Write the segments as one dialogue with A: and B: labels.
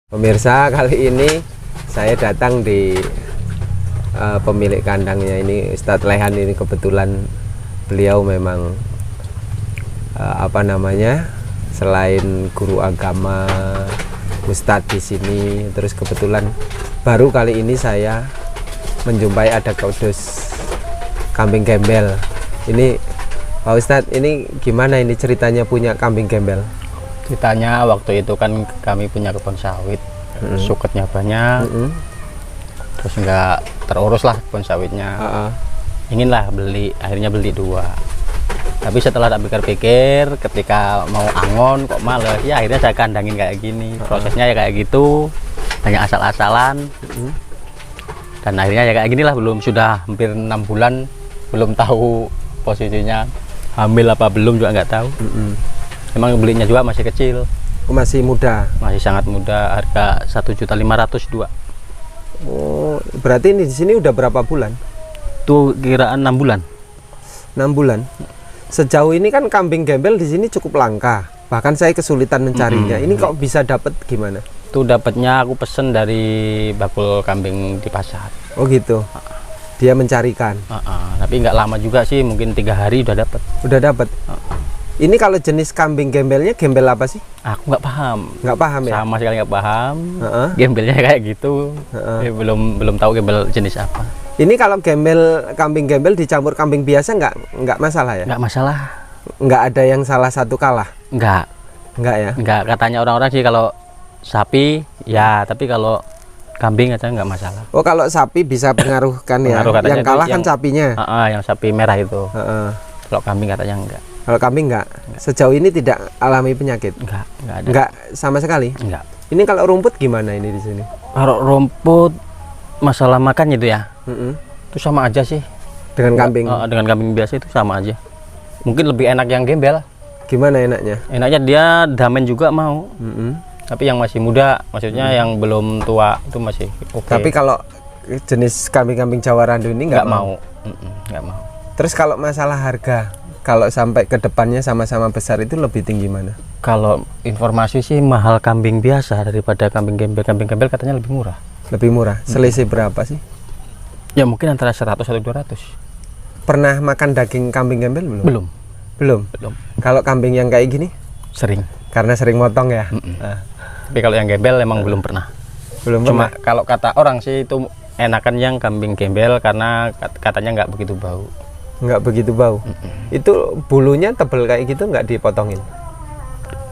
A: Pemirsa, kali ini saya datang di pemilik kandangnya ini, Ustadz Lehan. Ini kebetulan beliau memang selain guru agama, Ustadz di sini. Terus kebetulan baru kali ini saya menjumpai ada kudus kambing gembel. Ini Pak Ustadz, ini gimana ini ceritanya punya kambing gembel?
B: Ceritanya waktu itu kan kami punya kebun sawit, suketnya banyak, terus nggak terurus lah kebun sawitnya. Inginlah beli, akhirnya beli 2. Tapi setelah tak pikir-pikir, ketika mau angon kok males, ya akhirnya saya kandangin kayak gini. Prosesnya ya kayak gitu, banyak asal-asalan. Dan akhirnya ya kayak gini lah, sudah hampir 6 bulan, belum tahu posisinya hamil apa belum juga nggak tahu. Emang belinya juga masih kecil.
A: Masih muda.
B: Masih sangat muda, harga 1.500.000 2.
A: Oh, berarti ini di sini udah berapa bulan?
B: Tuh kiraan 6 bulan.
A: 6 bulan. Sejauh ini kan kambing gembel di sini cukup langka. Bahkan saya kesulitan mencarinya. Ini kok bisa dapat gimana?
B: Tuh dapatnya aku pesen dari bakul kambing di pasar.
A: Oh gitu. Dia mencarikan.
B: Tapi nggak lama juga sih, mungkin 3 hari udah dapat.
A: Udah dapat. Ini kalau jenis kambing gembelnya gembel apa sih?
B: Aku nggak paham.
A: Nggak paham ya?
B: Sama sekali nggak paham. Gembelnya kayak gitu. Belum tahu gembel jenis apa.
A: Ini kalau gembel, kambing gembel dicampur kambing biasa nggak masalah ya?
B: Nggak masalah.
A: Nggak ada yang salah satu kalah?
B: Nggak
A: ya?
B: Nggak, katanya orang-orang sih kalau sapi ya, tapi kalau kambing aja nggak masalah.
A: Oh, kalau sapi bisa pengaruhkan ya? Yang kalah kan sapinya?
B: Yang sapi merah itu. Kalau kambing katanya enggak.
A: Kalau kambing enggak. Sejauh ini tidak alami penyakit?
B: Enggak ada.
A: Enggak sama sekali?
B: Enggak.
A: Ini kalau rumput gimana ini di sini?
B: Kalau rumput, masalah makan itu ya, itu sama aja sih.
A: Dengan kambing?
B: Dengan kambing biasa itu sama aja. Mungkin lebih enak yang gembel.
A: Gimana enaknya?
B: Enaknya dia damen juga mau. Tapi yang masih muda, maksudnya yang belum tua itu masih oke.
A: Tapi kalau jenis kambing-kambing Jawa Randu ini nggak mau?
B: Nggak mau.
A: Terus kalau masalah harga, kalau sampai ke depannya sama-sama besar itu lebih tinggi mana?
B: Kalau informasi sih mahal kambing biasa daripada kambing gembel. Kambing gembel katanya lebih murah.
A: Lebih murah? Selisih berapa sih?
B: Ya mungkin antara 100 atau 200.
A: Pernah makan daging kambing gembel belum?
B: Belum.
A: Kalau kambing yang kayak gini?
B: Sering.
A: Karena sering motong ya?
B: Tapi kalau yang gembel emang belum pernah. Cuma kalau kata orang sih itu enakan yang kambing gembel karena katanya nggak begitu bau.
A: Nggak begitu bau. Itu bulunya tebel kayak gitu, nggak dipotongin?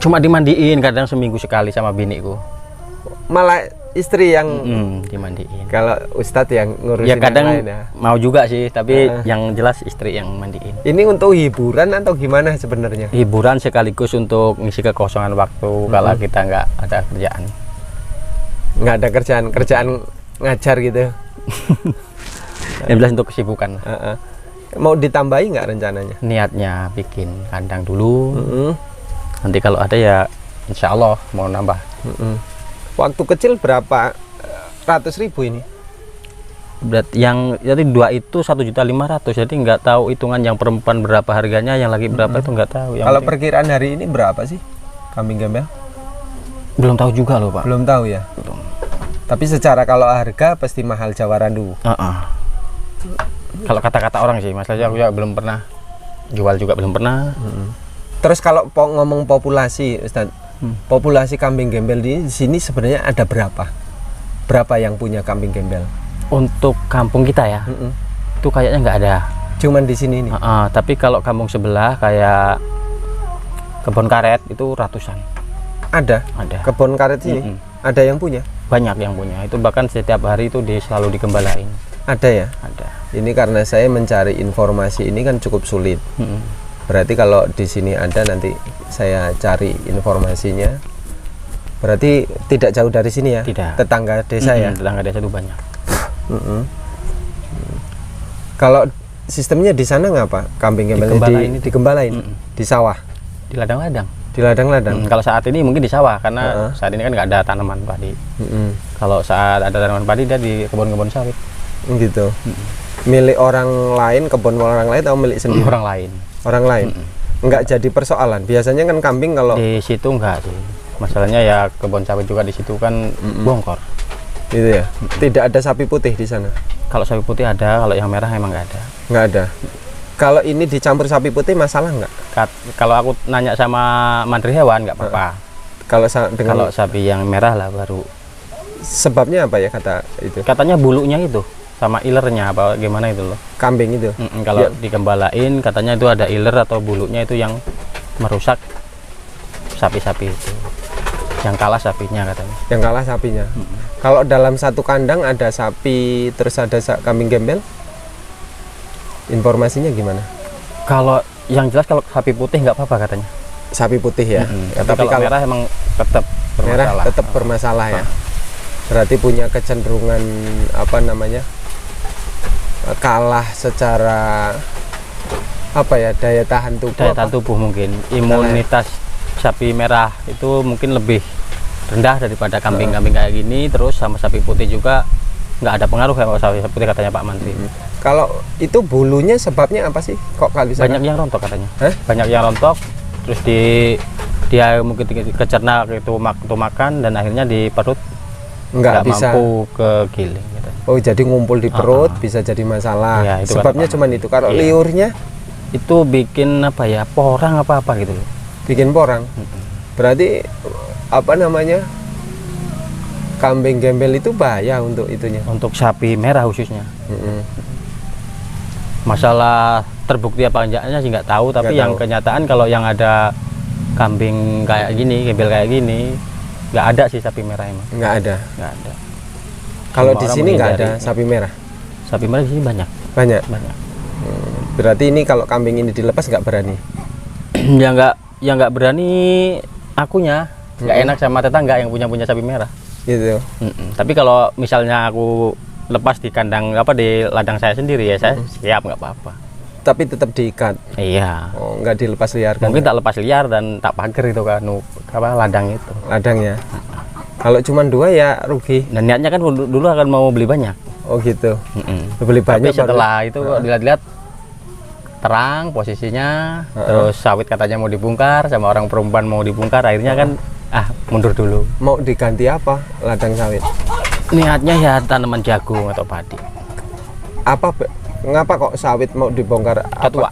B: Cuma dimandiin kadang seminggu sekali sama biniku.
A: Malah istri yang
B: dimandiin.
A: Kalau Ustadz yang ngurusin
B: ya kadang
A: yang lain ya?
B: Mau juga sih, tapi yang jelas istri yang mandiin.
A: Ini untuk hiburan atau gimana sebenarnya?
B: Hiburan sekaligus untuk ngisi kekosongan waktu kalau kita nggak ada kerjaan.
A: Nggak ada kerjaan ngajar gitu.
B: Yang jelas untuk kesibukan.
A: Mau ditambahi nggak rencananya?
B: Niatnya bikin kandang dulu. Nanti kalau ada ya insya Allah mau nambah.
A: Waktu kecil berapa ratus ribu ini?
B: Yang jadi 2 itu 1.500.000. Jadi nggak tahu hitungan yang perempuan berapa harganya, yang lagi berapa itu nggak tahu.
A: Kalau perkiraan hari ini berapa sih kambing gembel?
B: Belum tahu juga loh Pak.
A: Belum tahu ya? Belum. Tapi secara kalau harga pasti mahal Jawa Randu.
B: Kalau kata-kata orang sih, masalahnya aku juga belum pernah jual, juga belum pernah.
A: Terus kalau ngomong populasi, Ustadz, populasi kambing gembel di sini sebenarnya ada berapa? Berapa yang punya kambing gembel?
B: Untuk kampung kita ya, itu kayaknya nggak ada.
A: Cuman di sini nih.
B: Tapi kalau kampung sebelah kayak kebun karet itu ratusan.
A: Ada. Kebun karet sini ada yang punya?
B: Banyak yang punya. Itu bahkan setiap hari itu selalu digembalain.
A: Ada ya?
B: Ada.
A: Ini karena saya mencari informasi ini kan cukup sulit. Berarti kalau di sini ada, nanti saya cari informasinya. Berarti tidak jauh dari sini ya?
B: Tidak.
A: Tetangga desa ya?
B: Tetangga desa itu banyak.
A: Kalau sistemnya di sana ngapa? Kambing gembel digembalain di sawah?
B: Di ladang-ladang.
A: Di ladang-ladang.
B: Kalau saat ini mungkin di sawah karena saat ini kan nggak ada tanaman padi. Kalau saat ada tanaman padi dia di kebun-kebun sawit.
A: Gitu. Milik orang lain, kebun orang lain atau milik sendiri?
B: Orang lain.
A: Orang lain. Enggak jadi persoalan. Biasanya kan kambing kalau
B: di situ enggak sih. Masalahnya ya kebun sawit juga di situ kan bongkor.
A: Gitu ya. Tidak ada sapi putih di sana.
B: Kalau sapi putih ada, kalau yang merah emang nggak ada.
A: Nggak ada. Kalau ini dicampur sapi putih masalah nggak?
B: Kalau aku nanya sama Menteri Hewan nggak apa-apa.
A: Kalau
B: sapi yang merah lah baru.
A: Sebabnya apa ya kata itu?
B: Katanya bulunya itu sama ilernya apa gimana itu loh.
A: Kambing itu.
B: Kalau dikembalain katanya itu ada iler atau bulunya itu yang merusak sapi-sapi itu. Yang kalah sapinya katanya.
A: Yang kalah sapinya. Kalau dalam satu kandang ada sapi terus ada kambing gembel, informasinya gimana?
B: Kalau yang jelas kalau sapi putih nggak apa-apa katanya.
A: Sapi putih ya.
B: Tapi kalau merah emang tetap bermasalah.
A: Merah tetap bermasalah ya. Berarti punya kecenderungan apa namanya? Kalah secara apa ya, daya tahan tubuh.
B: Daya tahan tubuh mungkin. Imunitas sapi merah itu mungkin lebih rendah daripada kambing-kambing kayak gini. Terus sama sapi putih juga nggak ada pengaruh kalau sapi putih katanya Pak Menteri.
A: Kalau itu bulunya sebabnya apa sih? Kok kalau bisa
B: banyak yang rontok katanya. Banyak yang rontok. Terus dia mungkin kecerna itu makan dan akhirnya di perut nggak bisa mampu ke giling. Gitu.
A: Oh jadi ngumpul di perut bisa jadi masalah. Ya, itu sebabnya cuma itu. Kalau liurnya
B: itu bikin apa ya, porang apa gitu loh.
A: Bikin porang. Berarti apa namanya, kambing gembel itu bahaya untuk itunya,
B: untuk sapi merah khususnya. Masalah terbukti apa enggaknya sih nggak tahu, tapi yang kenyataan kalau yang ada kambing kayak gini, gembel kayak gini, nggak ada sih sapi merah emang.
A: Nggak ada. Kalau di sini nggak ada sapi merah.
B: Sapi merah di sini banyak.
A: Banyak. Berarti ini kalau kambing ini dilepas nggak berani?
B: Ya nggak berani akunya, nggak enak sama tetangga yang punya sapi merah.
A: Gitu.
B: Tapi kalau misalnya aku lepas di kandang di ladang saya sendiri ya saya siap nggak apa-apa.
A: Tapi tetap diikat.
B: Iya.
A: Oh, nggak dilepas liar.
B: Mungkin tak lepas liar dan tak pagar itu kan ladang itu.
A: Ladangnya. Kalau cuma 2 ya rugi.
B: Dan niatnya kan dulu akan mau beli banyak.
A: Oh gitu. Beli banyak.
B: Tapi setelah itu dilihat-lihat terang posisinya, terus sawit katanya mau dibongkar sama orang perempuan mau dibongkar, akhirnya kan mundur dulu. Mau
A: diganti apa ladang sawit?
B: Niatnya ya tanaman jagung atau padi.
A: Ngapa kok sawit mau dibongkar?
B: Sudah tua.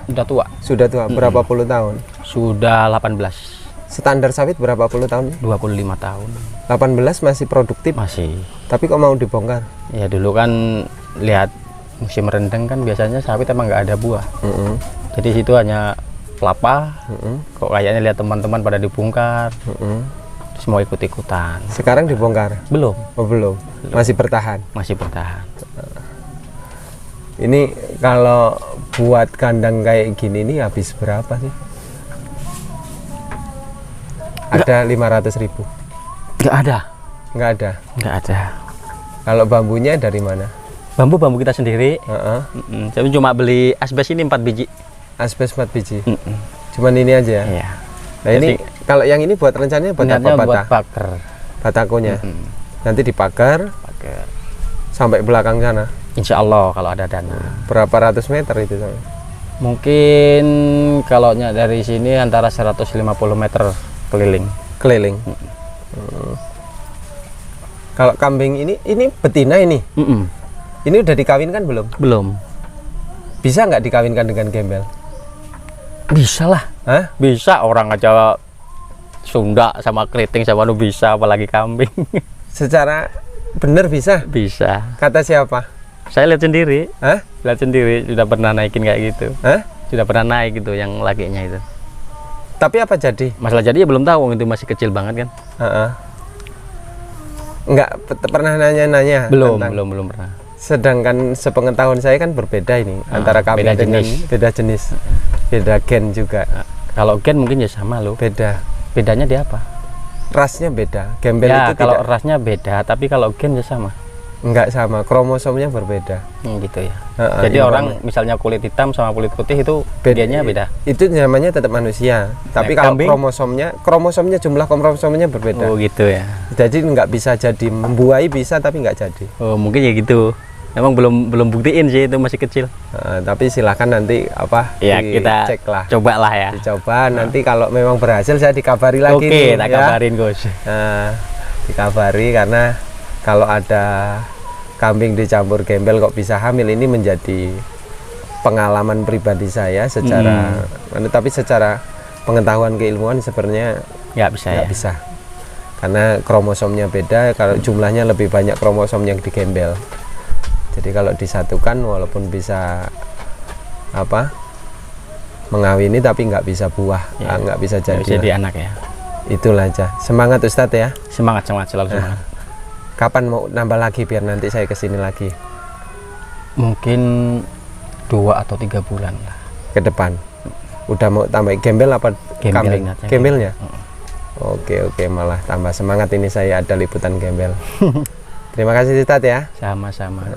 B: Sudah tua.
A: Sudah tua. Berapa puluh tahun?
B: Sudah 18.
A: Standar sawit berapa puluh tahun?
B: 25 tahun.
A: 18 masih produktif?
B: Masih.
A: Tapi kok mau dibongkar?
B: Ya dulu kan lihat musim rendeng kan biasanya sawit emang nggak ada buah. Jadi situ hanya kelapa. Kok kayaknya lihat teman-teman pada dibongkar. Terus mau ikut-ikutan.
A: Sekarang dibongkar?
B: Belum.
A: Oh belum. Masih bertahan?
B: Masih bertahan.
A: Ini kalau buat kandang kayak gini nih habis berapa sih? Ada 500.000?
B: Nggak ada.
A: Nggak ada?
B: Nggak ada.
A: Kalau bambunya dari mana?
B: Bambu kita sendiri. Saya cuma beli asbes ini 4 biji.
A: Asbes 4 biji. Cuman ini aja.
B: Iya.
A: Nah ini kalau yang ini buat rencananya buat apa?
B: Buat pagar.
A: Batakonya. Nanti dipagar. Sampai belakang sana.
B: Insya Allah kalau ada dana.
A: Berapa ratus meter itu?
B: Mungkin kalau dari sini antara 150 meter keliling.
A: Keliling. Kalau kambing ini betina ini. Ini udah dikawinkan belum?
B: Belum.
A: Bisa nggak dikawinkan dengan gembel?
B: Bisa lah.
A: Hah?
B: Bisa, orang aja Sunda sama keriting sama bisa, apalagi kambing.
A: Secara bener bisa?
B: Bisa.
A: Kata siapa?
B: Saya lihat sendiri.
A: Hah?
B: Lihat sendiri, sudah pernah naikin kayak gitu.
A: Hah?
B: Sudah pernah naik gitu yang lakinya itu.
A: Tapi apa jadi?
B: Masalah jadi ya belum tahu, itu masih kecil banget kan.
A: Nggak pernah nanya-nanya?
B: Belum pernah.
A: Sedangkan sepengetahuan saya kan berbeda ini antara kambing dengan beda jenis, beda gen juga.
B: Kalau gen mungkin ya sama loh.
A: Beda.
B: Bedanya di apa?
A: Rasnya beda. Gembel
B: ya,
A: itu
B: kalau
A: tidak.
B: Rasnya beda, tapi kalau gen ya sama.
A: Enggak sama, kromosomnya berbeda.
B: Gitu ya. Jadi orang misalnya kulit hitam sama kulit putih itu bedanya beda.
A: Itu namanya tetap manusia. Tapi kalau kromosomnya jumlah kromosomnya berbeda.
B: Oh gitu ya.
A: Jadi nggak bisa jadi membuahi bisa tapi nggak jadi.
B: Oh mungkin ya gitu. Emang belum buktiin sih, itu masih kecil.
A: Tapi silakan nanti apa
B: Ya kita
A: dicek lah,
B: coba lah ya.
A: dicoba. Nanti kalau memang berhasil saya dikabari lagi.
B: Oke,
A: nih,
B: tak
A: ya.
B: kabarin Gus.
A: Dikabari, karena kalau ada kambing dicampur gembel kok bisa hamil, ini menjadi pengalaman pribadi saya secara tapi secara pengetahuan keilmuan sebenarnya
B: Nggak bisa ya.
A: bisa, karena kromosomnya beda. Kalau jumlahnya lebih banyak kromosom yang digembel, jadi kalau disatukan walaupun bisa apa mengawini tapi nggak bisa buah,
B: Ya,
A: nggak bisa
B: Nggak
A: jadi,
B: bisa di anak ya.
A: itulah aja. Semangat Ustadz ya.
B: Semangat selalu semangat.
A: Kapan mau nambah lagi biar nanti saya kesini lagi
B: Mungkin 2 atau 3 bulan lah.
A: ke depan? Udah mau tambah gembel apa kambing?
B: Gembelnya.
A: Gembelnya. Oke, malah tambah semangat ini saya ada liputan gembel. Terima kasih Ustadz ya.
B: Sama-sama.